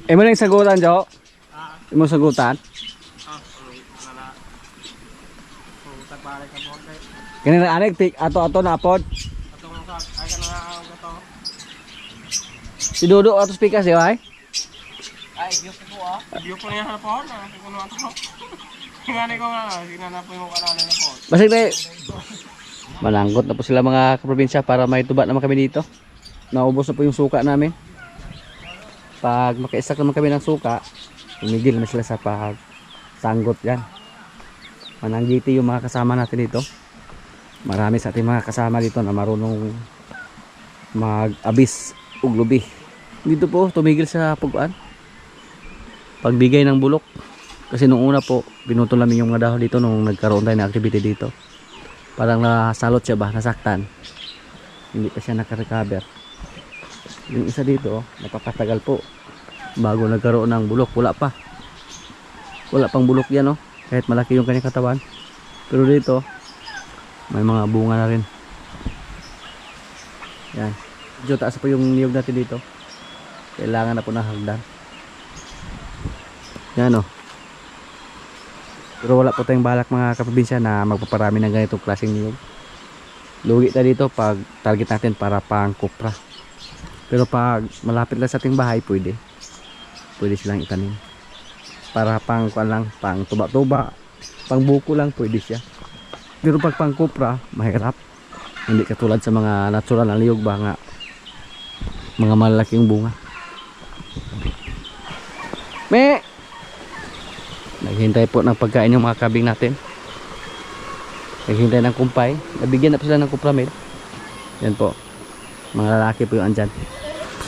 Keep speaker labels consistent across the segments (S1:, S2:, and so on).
S1: Imo lang sagutan, Jo. Imo sagutan. Kani na anek tik ato napod. Si Dodo ato speaker siya ay.
S2: Ay, view ko po ah. View ko niya na po. Nakukuno ato. Ngani ko nga, sinanapo yung kanala na po.
S1: Basig na mananggot na po sila mga kaprobinsya para may tuba naman kami dito. Naubos na po yung suka namin. Pag maka-stack naman kami ng suka, tumigil na sila sa pagsanggot yan. Mananggiti yung mga kasama natin dito. Marami sa ating mga kasama dito na marunong mag-abis ug lubi. Dito po tumigil sa puguan. Pagbigay ng bulok. Kasi nung una po, binutol namin yung mga dahon dito nung nagkaroon tayo ng activity dito. Parang nasalot siya ba, nasaktan. Hindi pa siya nakarecover. Yung isa dito, napapatagal po bago nagkaroon ng bulok. Wala pang bulok yan, oh. Kahit malaki yung kanyang katawan. Pero dito may mga bunga na rin. Yan, medyo taas po yung niyog natin dito. Kailangan na po ng hagdan. Yan, oh. Pero wala po tayong balak mga kaprobinsya na magpaparami ng ganitong klaseng niyog. Lugi tayo dito pag target natin para pang kupra. Pero pag malapit lang sa ating bahay, pwede silang itanim. Para pang kuan lang, pang tuba-tuba, pang buko lang pwede siya. Pero pag pang kupra, mahirap. Hindi katulad sa mga natural na niyog ba nga mga malalaking bunga. Naghintay po ng pagkain yung mga kabing natin. Naghintay ng kumpay. Nabigyan na po sila ng kupramid. Yan po. Mga lalaki po yung andyan.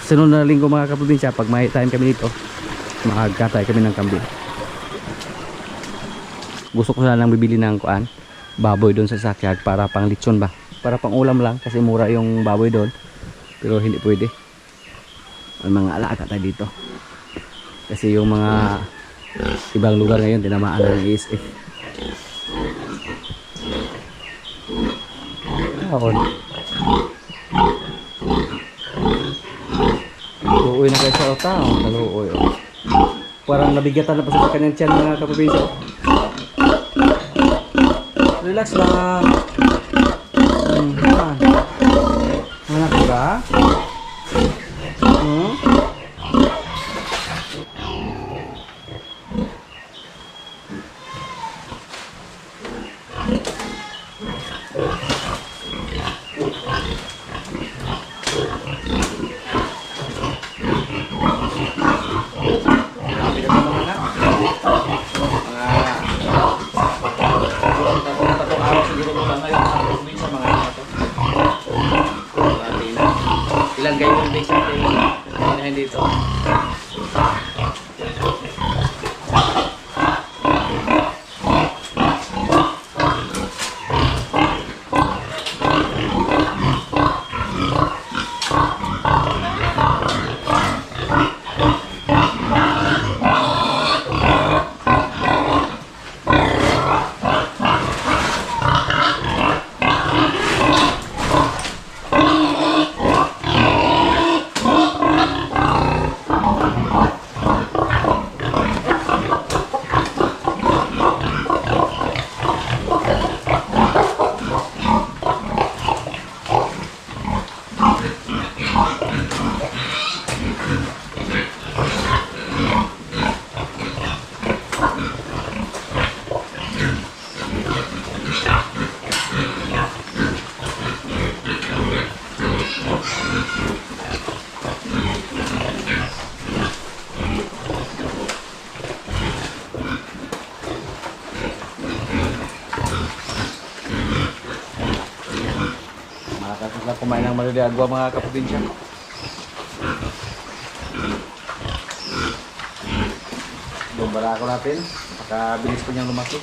S1: Sunod na linggo mga kaprobinsya, pag may time kami dito, magkatay kami ng kambing. Gusto ko sanang bibili ng kuan, baboy doon sa Sakyag para pang lechon ba. Para pang ulam lang kasi mura yung baboy doon. Pero hindi pwede. May mga alaga tayo dito. Kasi yung mga ibang lugar ngayon tinamaan ng ESF. Luoy na kayo sa tao. Naluoy. Parang nabigatan na pa sa kanyang tiyan mga kaprobinsya. Relax lang. Mana ka ba? Ilang kayo yung base natin dito? Makakasas na kumain ng maliliagwa mga kaprobinsya. Yung barako natin, makabilis po niyang lumaki.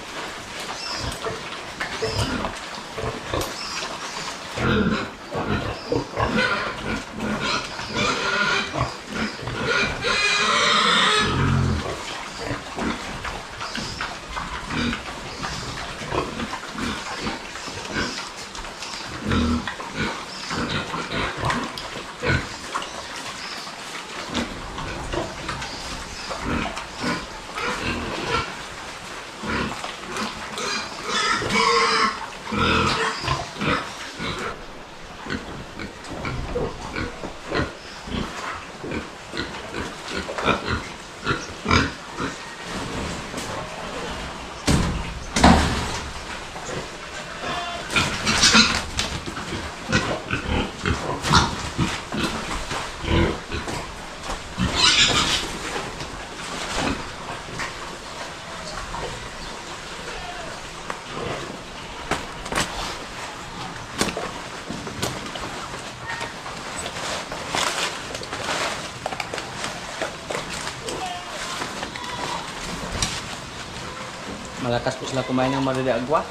S1: Malakas po sila kumain ng marili agwa.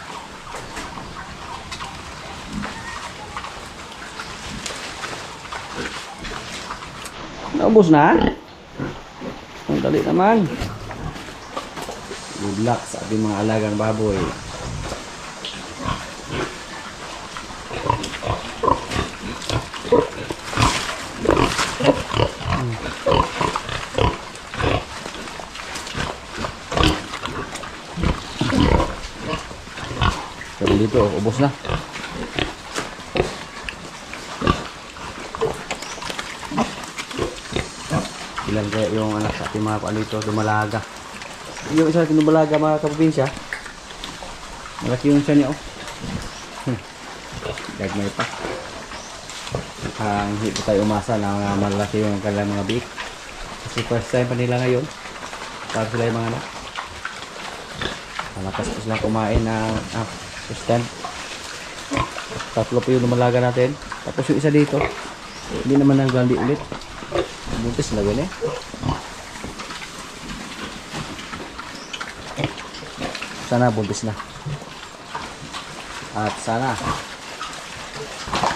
S1: Naubos na? Ang dali naman. Good luck sa ating mga alagang baboy. Pero dito, ubos na. Ilan kaya yung anak sa ating mga palito, dumalaga. Yung isa natin dumalaga mga kaprobinsya. Malaki yung siya niya, oh. Dagmay pa. Hindi pa tayo umasa na malaki yung kanilang mga biik. Kasi first time pa nila ngayon. Para sila yung mga anak. Malakas po sila kumain ng first time. Tatlo po yung dumalaga natin. Tapos yung isa dito, hindi naman naglandi ulit. Buntis na gano'n eh. Sana buntis na. At sana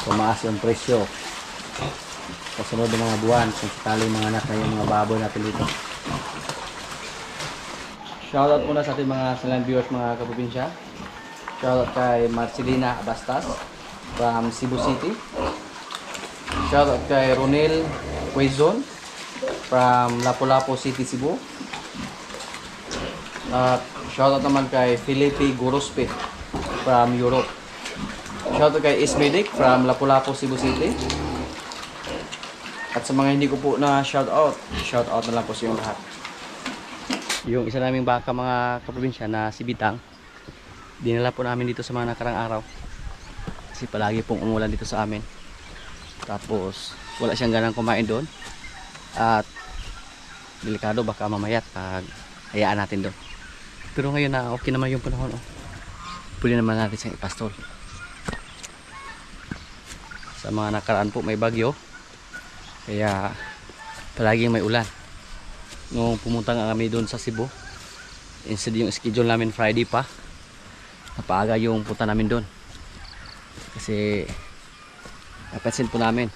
S1: tumaas yung presyo sa sunod ng mga buwan kung sakali mga anak na yung mga baboy natin dito. Shoutout muna sa ating mga silent viewers mga kaprobinsya. Shoutout kay Marcelina Abastas from Cebu City. Shoutout kay Ronel Quezon from Lapu-Lapu City, Cebu. At shoutout naman kay Felipe Gorospe from Europe. Shoutout kay Ismedic from Lapu-Lapu, Cebu City. At sa mga hindi ko po na shoutout na lang po sa inyong lahat. Yung isa naming baka mga kaprobinsya na si Bitang, dinala po namin dito sa mga nakarang araw. Kasi palagi pong umulan dito sa amin. Tapos wala siyang ganang kumain doon. At delikado baka mamayat pag hayaan natin doon. Pero ngayon na okay naman yung panahon, oh. Pwede naman natin siyang ipastol. Sa mga nakaraan po may bagyo, kaya palaging may ulan. Nung pumunta nga kami doon sa Cebu, instead yung schedule namin Friday pa, napaaga yung punta namin doon. Kasi napansin po namin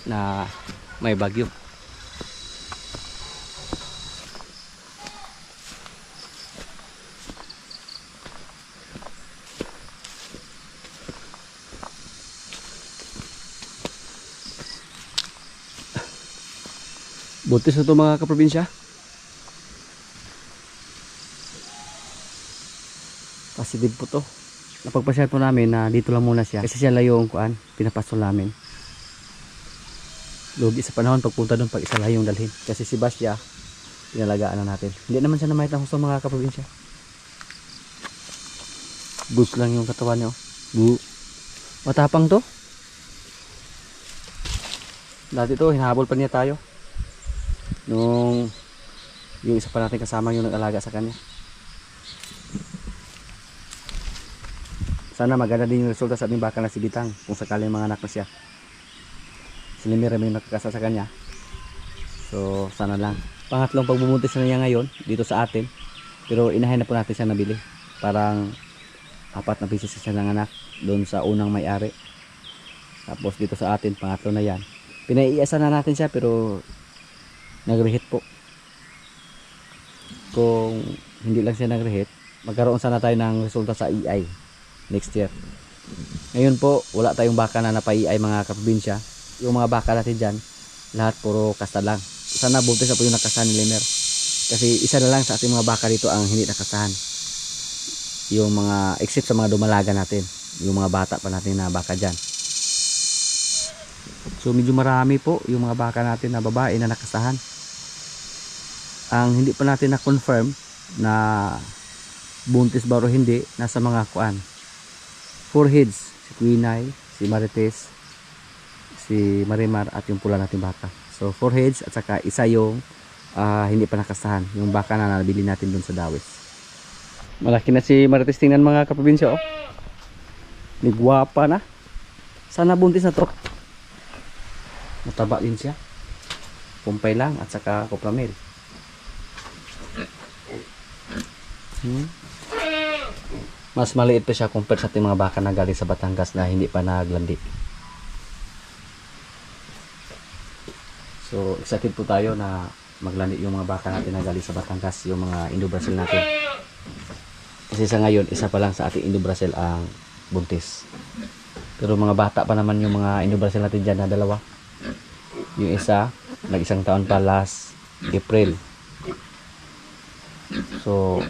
S1: na may bagyo. Buntis na ito mga kaprobinsya. Positive po to. Napagpasyal po namin na dito lang muna siya. Kasi siya layo ang kuan, pinapastol namin. Lugi sa panahon pagpunta doon pag isa layo yung dalhin. Kasi si Basya, pinalagaan na natin. Hindi naman siya namahit ng husto mga kaprobinsya. Boost lang yung katawan niya. Matapang to. Dati to, hinahabol pa niya tayo. Nung yung isa pa natin kasama yung nag-alaga sa kanya. Sana maganda din yung resulta sa ating baka na si Bitang kung sakaling mga anak na siya. Si Limir may nakakasa sa kanya. So sana lang. Pangatlong pagbubuntis na niya ngayon dito sa atin. Pero inahin na po natin siya nabili. Parang 4 na pieces siya ng anak doon sa unang may-ari. Tapos dito sa atin pangatlo na yan. Pinaiasa na natin siya pero nagrehit po. Kung hindi lang siya nagrehit, magkaroon sana tayo ng resulta sa EI next year. Ngayon po, wala tayong baka na napa-EI mga kaprobinsya. Yung mga baka natin dyan, lahat puro kasta lang. Sana buntis na po yung nakasahan ni Lemer. Kasi isa na lang sa ating mga baka dito ang hindi nakasahan. Yung mga, except sa mga dumalaga natin. Yung mga bata pa natin na baka dyan. So medyo marami po yung mga baka natin na babae na nakasahan. Ang hindi pa natin na-confirm na buntis ba o hindi, nasa mga kuan. 4 heads, si Quinay, si Marites, si Marimar at yung pula natin baka. So 4 heads at saka isa yung hindi pa nakasahan, yung baka na nabili natin dun sa Dawis. Malaki na si Marites, tingnan mga kaprobinsya, oh. Nigwapa na. Sana buntis na to. Mataba din siya. Pumpay lang at saka kopramil. Mas maliit pa siya compared sa ating mga baka na galing sa Batangas na hindi pa naglandi. So excited po tayo na maglandi yung mga baka natin na galing sa Batangas, yung mga Indo-Brazil natin. Kasi sa ngayon, isa pa lang sa ating Indo-Brazil ang buntis. Pero mga bata pa naman yung mga Indo-Brazil natin dyan na dalawa. Yung isa, nag-1 taon pa last April. So,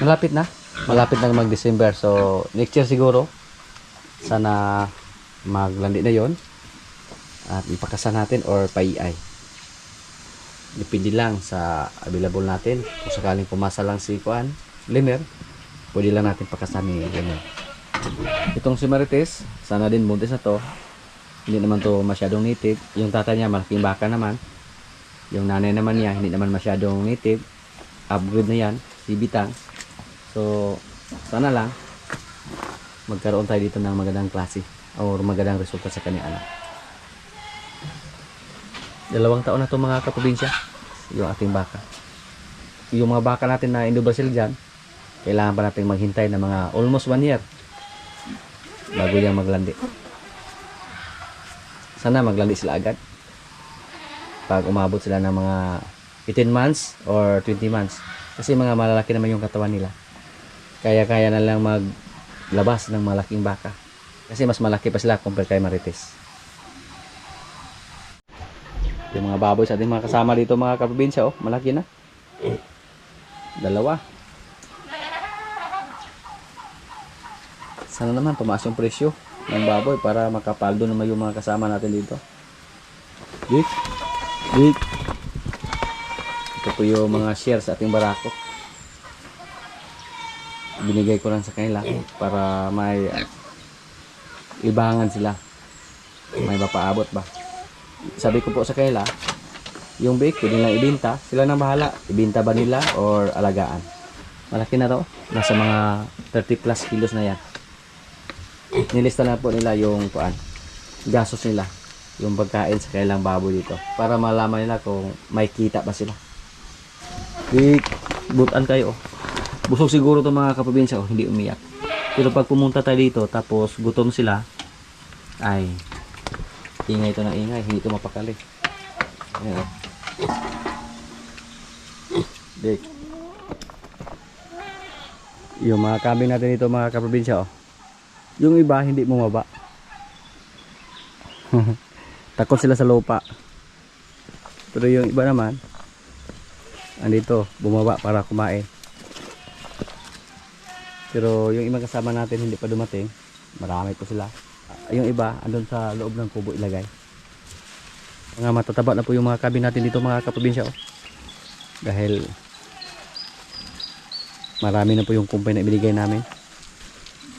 S1: malapit na. Malapit na mag-December. So, next year siguro, sana maglandi na yon at ipakasan natin or paiay. Depende lang sa available natin. Kung sakaling pumasa lang si Kuan, Limer, pwede lang natin pakasan ni Limer. Itong si Marites, sana din buntis na to. Hindi naman to masyadong native. Yung tatay niya, malaking baka naman. Yung nanay naman niya, hindi naman masyadong native. Upgrade na yan, si Bitang. So, sana lang magkaroon tayo dito ng magandang klase o magandang resulta sa kanyang anak. 2 taon na ito mga kaprobinsya, yung ating baka. Yung mga baka natin na Indo-Brazil dyan, kailangan pa natin maghintay na mga almost 1 year bago yan maglandi. Sana maglandi sila agad pag umabot sila ng mga 18 months or 20 months, kasi mga malalaki naman yung katawan nila. Kaya na lang maglabas ng malaking baka. Kasi mas malaki pa sila compare kay Marites. Yung mga baboy sa ating mga kasama dito mga kaprobinsya, oh, malaki na. 2. Sana naman tumaas yung presyo ng baboy para makapaldo naman yung mga kasama natin dito. Dik. Ito po yung mga share sa ating barako. Binigay ko lang sa kanila para may ibangan sila, may mapaabot ba. Sabi ko po sa kanila, yung bake pwede lang ibenta, sila nang bahala, ibenta ba nila or alagaan. Malaki na to, nasa mga 30 plus kilos na yan. Nilista na po nila yung gastos nila, yung pagkain sa kanilang baboy dito, para malaman nila kung may kita ba sila. Butan kayo, oh. Busog siguro itong mga kaprobinsya, oh, hindi umiyak. Pero pag pumunta tayo dito tapos gutom sila, ay ingay ito ng ingay, hindi ito mapakali. Ayan, oh. Dik. Yung mga kambing natin dito mga kaprobinsya, oh. Yung iba hindi bumaba. Takot sila sa lupa. Pero yung iba naman andito, bumaba para kumain. Pero yung ibang kasama natin hindi pa dumating, marami po sila. Yung iba andun sa loob ng kubo ilagay. Mga matataba na po yung mga kambing natin dito mga kaprobinsya, oh. Dahil marami na po yung kumpay na ibinigay namin.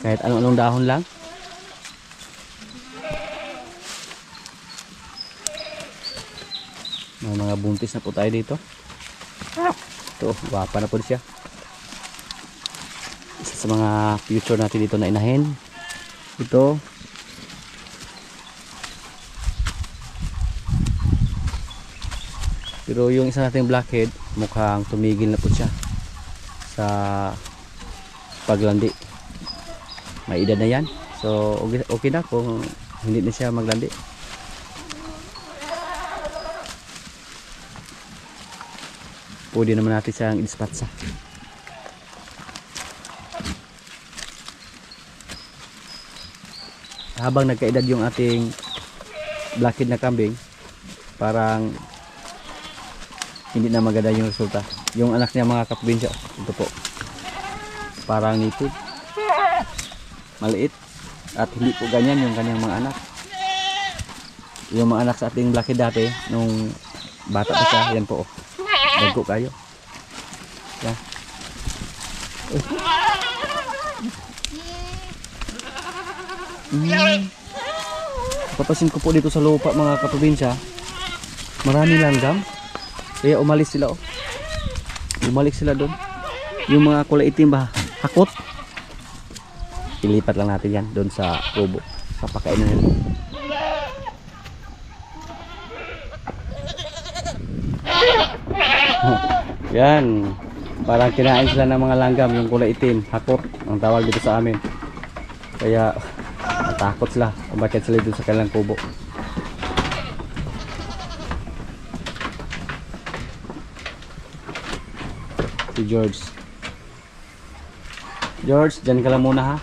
S1: Kahit anong dahon lang. May mga buntis na po tayo dito. Ito, wapa na po siya. Isa sa mga future natin dito na inahin. Ito. Pero yung isa nating blackhead, mukhang tumigil na po siya sa paglandi. May edad na yan. So okay na kung hindi na siya maglandi. Pwede naman natin siyang idispatsa. Habang nagkaedad yung ating blackhead na kambing, parang hindi na maganda yung resulta. Yung anak niya mga kaprobinsya, ito po, parang native, maliit, at hindi po ganyan yung kanyang mga anak. Yung mga anak sa ating blackhead dati nung bata pa siya, yan po, oh. Dagko kayo. Yan. Papasin ko po dito sa lupa mga kaprobinsya, marami langgam. Kaya umalis sila, oh. Umalik sila doon. Yung mga kulay itim ba, hakot. Ilipat lang natin yan doon sa kubo, sa pakainan nila. Yan. Parang kinain sila ng mga langgam, yung kulay itim, hakot, ang tawag dito sa amin. Kaya natakot sila kung bakit sila dito sa kanilang kubo. Si George. George, dyan ka lang muna ha.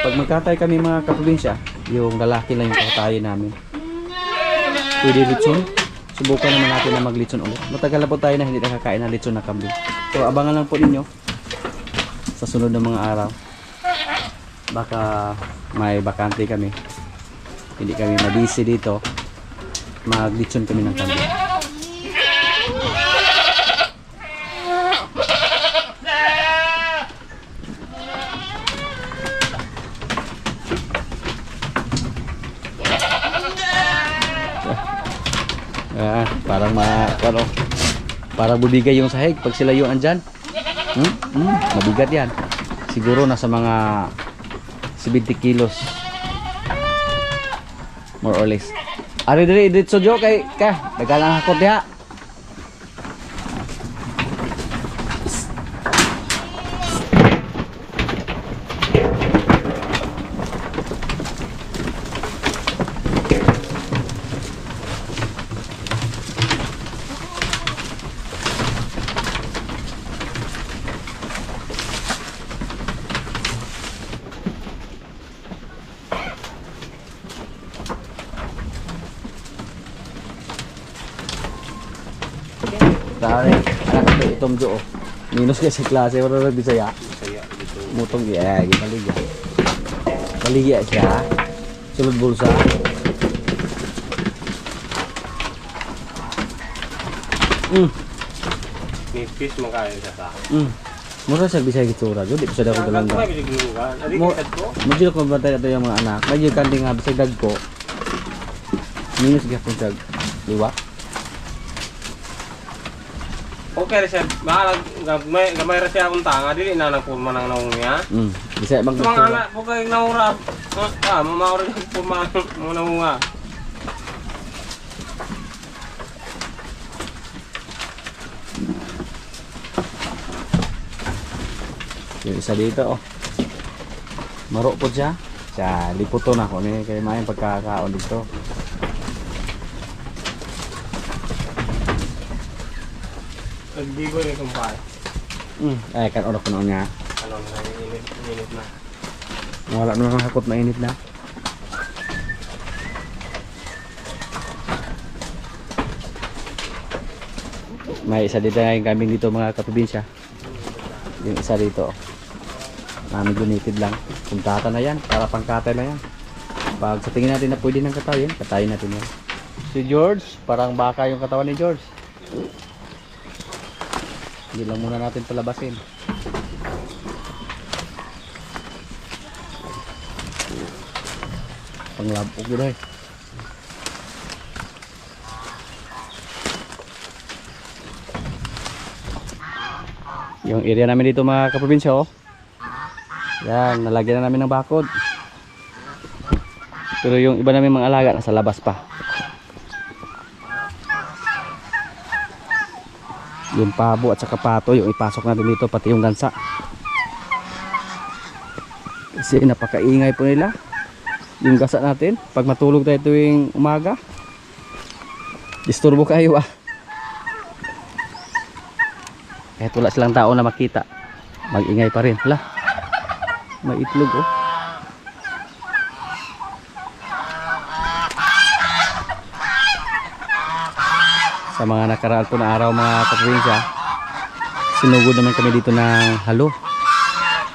S1: Pag magkatay kami mga kaprobinsya, yung lalaki lang yung kakatayin namin. Pwede litson. Subukan naman natin na maglitson ulit. Matagal na po tayo na hindi nakakain ng litson na kambing. So abangan lang po ninyo sa sunod na mga araw. Baka may bakante kami. Hindi kami mabisi dito. Maglitson kami ng kambing. Parang bubigay yung sahig pag sila yung andyan. Mabigat yan. Siguro nasa mga 70 kilos. More or less. Ari diri dito jo kay ka nagalang hakot diha. Tari, anak ko itong jo. Minus kasi klase wala na Bisaya. Mutong ya, gibaligya. Baligya siya. Sulod bulsa.
S2: Nipis makain sa sa.
S1: Mura sa Bisaya gitsura, jud di sa dako dalang. Mo ko batay ato yung mga anak. Medyo kanding nga bisag dagko. Minus gyapon sa liwa.
S2: Okay, siya. Gamay ra siya akong tanga. Dili na nagpurma ng naong niya.
S1: Bisa bang
S2: mga anak po kayo naurap. Mamaura nagpurma ng naong nga.
S1: Yung isa dito, oh. Maro po siya. Siya, liputo na ako. Kaya may pagkakaon dito.
S2: Nagbigo yung kumpay.
S1: Ay, kan oras ko niya.
S2: Ano na, init na.
S1: Wala na ng hakot na init na. May isa dito na yung kambing dito mga kaprobinsya. Yung isa dito. Medyo native lang. Puntata na yan. Para pangkatay na yan. Pag sa tingin natin na pwede ng katayin, katayin natin yan. Si George, parang baka yung katawan ni George. Hindi lang muna natin palabasin. Panglabog yun eh. Yung area namin dito mga kaprobinsya, oh. Yan, nalagyan na namin ng bakod. Pero yung iba namin mga alaga nasa labas pa. Yung pabo at saka pato yung ipasok natin dito, pati yung gansa. Kasi napakaingay po nila yung gasa natin pag matulog tayo tuwing umaga. Disturbo kayo ah. Kahit wala silang tao na makita, mag-ingay pa rin. Hala, may itlog oh. Sa mga nakaraan po na araw mga kaprobinsya, sinugod naman kami dito ng halo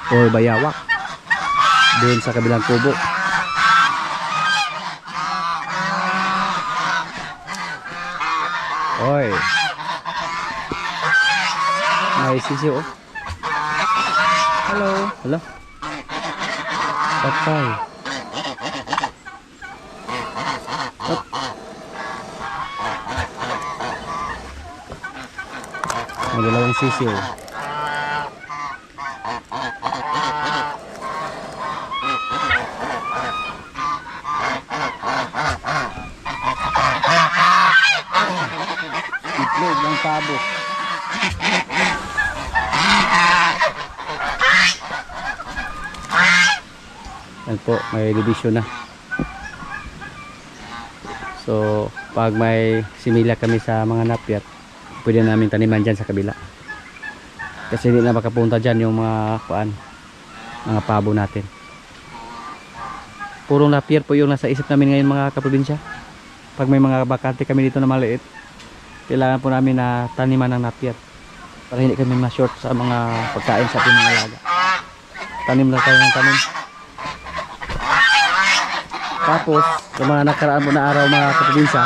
S1: or bayawak doon sa kabilang kubo. Oy, may sisiyo oh. Hello. Hello. Patay. May dalawang sisiyo. Itlog na. ng pabo. Yan po, may division na. So, pag may simila kami sa mga napyat, pwede namin taniman dyan sa kabila. Kasi hindi na makapunta dyan yung mga mga pabo natin. Puro napyat po yung nasa isip namin ngayon mga kaprobinsya. Pag may mga bakante kami dito na maliit, kailangan po namin na taniman ng napyat para hindi kami ma-short sa mga pagkain sa ating mga alaga. Tanim lang tayo ng tanim. Tapos, sa mga nakaraan po na araw mga kaprobinsya,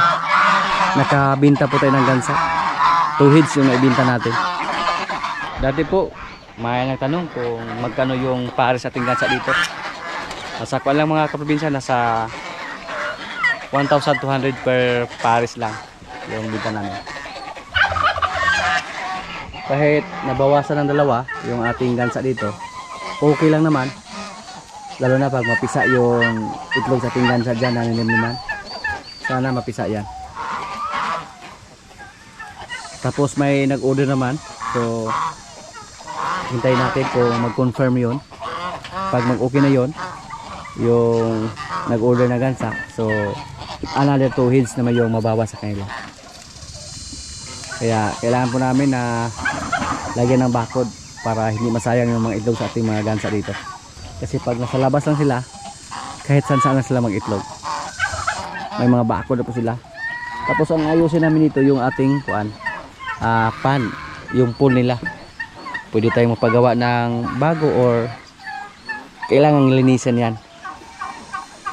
S1: nakabinta po tayo ng gansa. 2 heads yung naibinta natin. Dati po, may nagtanong kung magkano yung pares ating gansa dito. Nasa kuwan lang mga kaprobinsya, nasa 1,200 per pares lang yung binta namin. Kahit nabawasan ng dalawa yung ating gansa dito, okay lang naman. Lalo na pag mapisa yung itlog sa ating gansa dyan na ninimliman. Sana mapisa yan. Tapos may nag-order naman. So, hintayin natin kung mag-confirm yun. Pag mag-okay na yun, yung nag-order na gansa. So, another 2 heads naman yung mabawas sa kanila. Kaya, kailangan po namin na lagyan ng bakod para hindi masayang yung mga itlog sa ating mga gansa dito. Kasi pag nasa labas lang sila, kahit saan lang sila mag-itlog. May mga bakod na po sila. Tapos ang ayusin namin dito yung ating pan, yung pool nila. Pwede tayong magpagawa ng bago or kailangan linisan yan.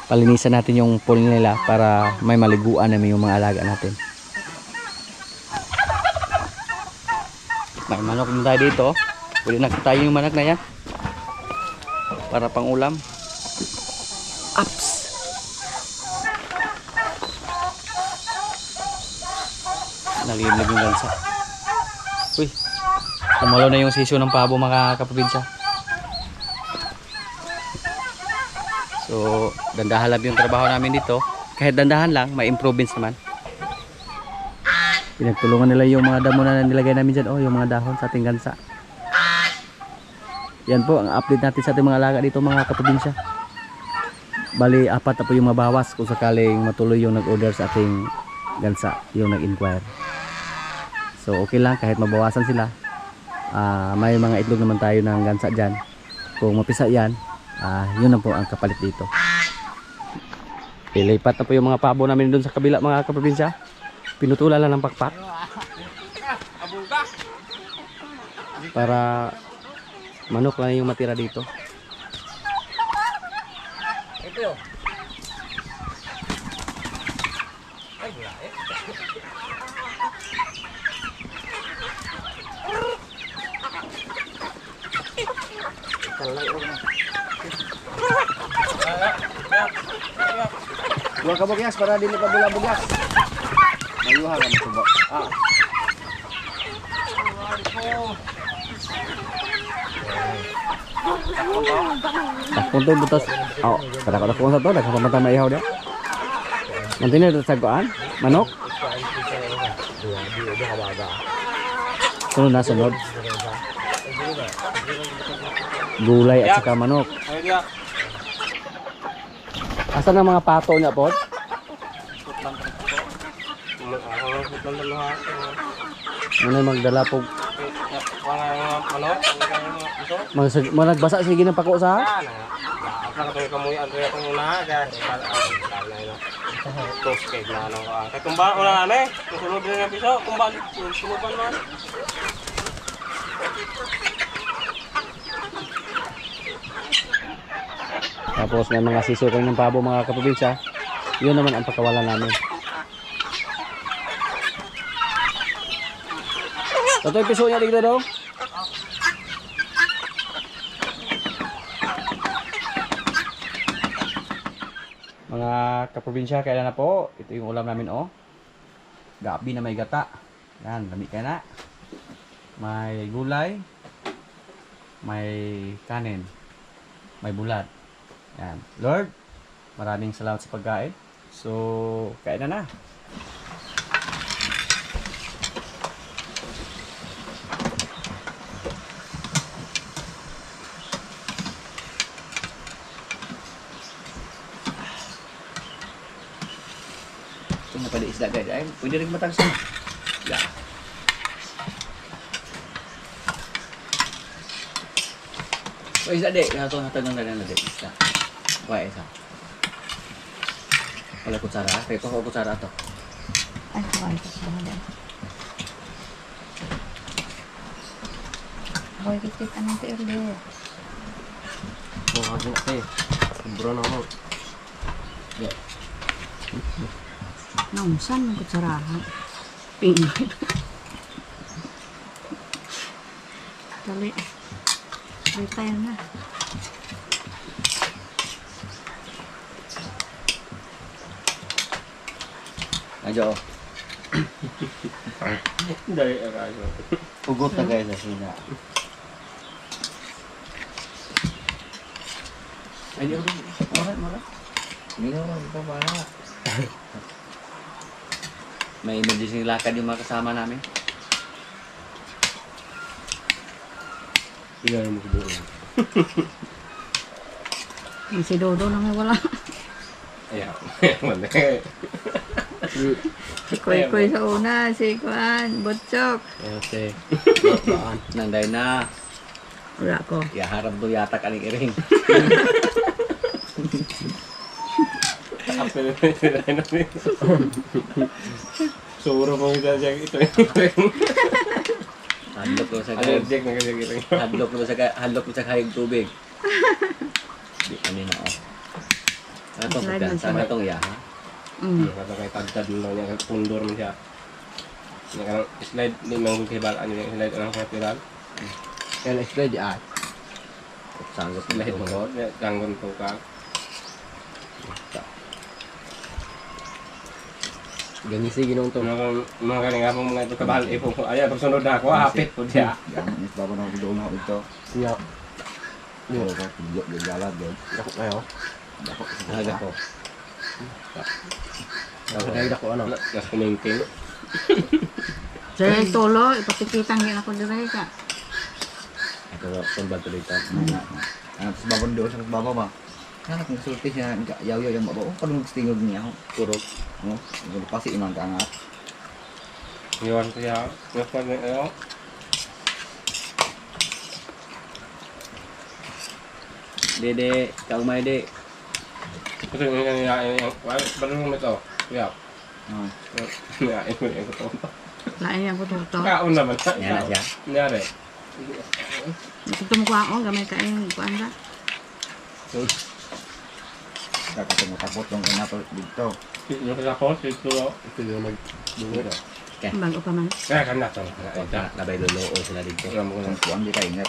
S1: Palinisan natin yung pool nila para may maliguan namin yung mga alaga natin. May manok din tayo dito. Pwede na tayo yung manok na yan para pang ulam. Ups. Nalimlig yung gansa. Uy, kumalaw na yung sisyo ng pabo mga kaprobinsya. So, dandahan lang yung trabaho namin dito. Kahit dandahan lang, may improvements naman. Pinagtulungan nila yung mga damo na nilagay namin dyan. Oh, yung mga dahon sa ating gansa. Yan po ang update natin sa ating mga alaga dito mga kaprobinsya. Bali 4 na po yung mabawas kung sakaling matuloy yung nag-order sa ating gansa, yung nag-inquire. So okay lang kahit mabawasan sila. May mga itlog naman tayo ng gansa dyan. Kung mapisa yan, yun na po ang kapalit dito. Ilipat na po yung mga pabo namin doon sa kabila mga kaprobinsya. Pinutulan lang ng pakpak para manok lang yung matira dito.
S2: Ito yun. Ay, wala eh.
S3: Buang ka bugyas para dili pa bula bugas. Mayuha ka mo.
S1: Takon to butas. Oh, kada kada ko sa to, nakapamatay maihaw dia. Nanti na tasagoan, manok. Sunod na sunod. Gulay at saka manok. Asan ang mga pato niya po? Muna magdala po. Magbasa sige ng pako sa? Tapos may mga sisukoy ng pabo mga kaprobinsya. Yun naman ang pagkawalan namin. Ito yung piso niya dito daw. Mga kaprobinsya, kailan na po? Ito yung ulam namin oh. Gabi na may gata. Yan, lami ka na. May gulay. May kanin. May bulat. Yan. Lord, maraming salamat sa pagkain. So, kain na na. Ano pala isda guys? Ay, pwede rin matagsan. Yeah. O isda di, hatag ng dalan na di. Isda. Kuha isa. Wala kutsara. Kaya ko kutsara to.
S4: Ay, kuhay ko sa mga Hoy, kikit anong tiir ulit.
S2: Mga ginate. Bro na mo.
S4: Naunsan ng kutsarahan. Pingay. Dali. Dali tayo na.
S1: Medyo
S2: Dali kaso.
S1: ugot na guys na sina. Ay, di ako. Alright. Hindi na ako. Ito para. May emergency lakad yung mga kasama namin.
S2: Iyan mo siguro.
S4: Yung si Dodo lang ay wala.
S2: Ayan. Wala.
S4: Si Koy sa una, si Kuan, Butchok.
S1: Kasi, nanday na.
S4: Wala ko.
S1: Yaharap do yata kaning iring.
S2: Apel na sila namin. Suro mo kita siya ito yung
S1: Hadlok ko sa kayong.
S2: allergic na kasi kita yung
S1: Hadlok ko sa kayong tubig. Di kami na off. Ano to?
S4: Slide lang
S1: Sana
S4: siya.
S1: tong yaha.
S2: kata kay tagtad mo lang niya pundor mo siya. Niya kanang slide ni mang kibal ano yung slide ang kapiral.
S3: Kaya spread ay.
S1: Sanggot
S2: Slide mo ko, ganggon to ka.
S3: Ganyan sige nung to.
S2: Mga kaning apong mga ito kabal ipo ko. Ayan pagsunod na ako hapit po siya.
S5: Yan, is bago na doon ako ito.
S3: Nya.
S5: Yo, ko tunjuk di jalan doon.
S3: Dako kayo.
S5: Dako sa
S1: Talaga ko.
S3: Dahil dako ano.
S2: Nas kuminting.
S4: Sa tolo, ipatikitan din ako dire ka.
S1: Ito pulba tuloy ito.
S5: Ano sa babon doon sa baba ba? Kana kung sulti siya yaw-yaw yung baba. Oh, padung stingog niya ako.
S1: Turok.
S5: Oh, yung pasi imang kangat.
S2: Iwan ko siya. Mas pa rin ayo.
S1: Dede, kaumay de.
S2: Kasi yung kanina yung balong mo ito. Kuya.
S5: Oh.
S2: Ngayon mo yung ito.
S4: Lain yan ko tuto.
S2: Kaon naman.
S1: Yan na siya.
S2: Nangyari.
S4: Ito mo kuha ko, gamay ka yung kuhaan ka.
S5: Kakatong tapos yung kanato dito.
S2: Yung kasapos, ito.
S3: Ito yung mag-bunga daw.
S4: Bago pa man.
S2: Kaya kan nato.
S1: Pagka nabay lolo sila dito.
S2: Alam mo
S5: Kung kuan di ka ingat.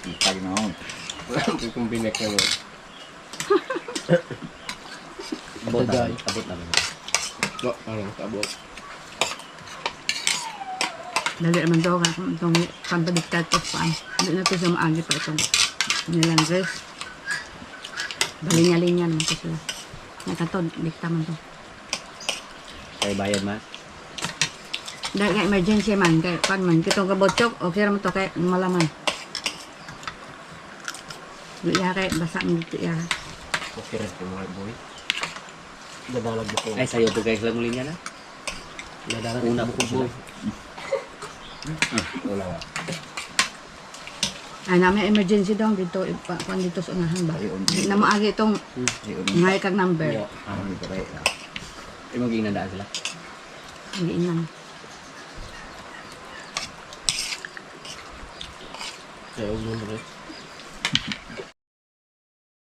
S5: Kita ginaon.
S2: kung binek na mo.
S1: Abot na.
S3: Tagay.
S1: Abot na.
S2: Ano, sabot.
S4: Dali naman daw ka kung itong pambaliktad ko kuhaan. Hindi na ito siya maagi pa itong nilang dress. Balinya-linya naman ito sila. Nakatod, dikta man to.
S1: Kaya bayad man.
S4: Dahil nga emergency man, kaya pan man, kitong kabotsok, okay naman to kay malaman. Di ya kay basa mo dito ya.
S3: Okay rin ko mga boy. Dadalag mo ko.
S1: Ay, sayo po guys lang ulit niya na.
S3: Dadalag
S1: Una
S3: mo
S1: po
S3: ko boy.
S2: Wala nga.
S4: Ay namin emergency daw dito, kuan dito sa unahan ba. Di na maagi itong
S5: Ayun.
S4: ngay kag number.
S5: Ano dito kay.
S1: Ay, mag-inandaan sila.
S4: Hindi inan.
S3: Kaya ulo mo rin.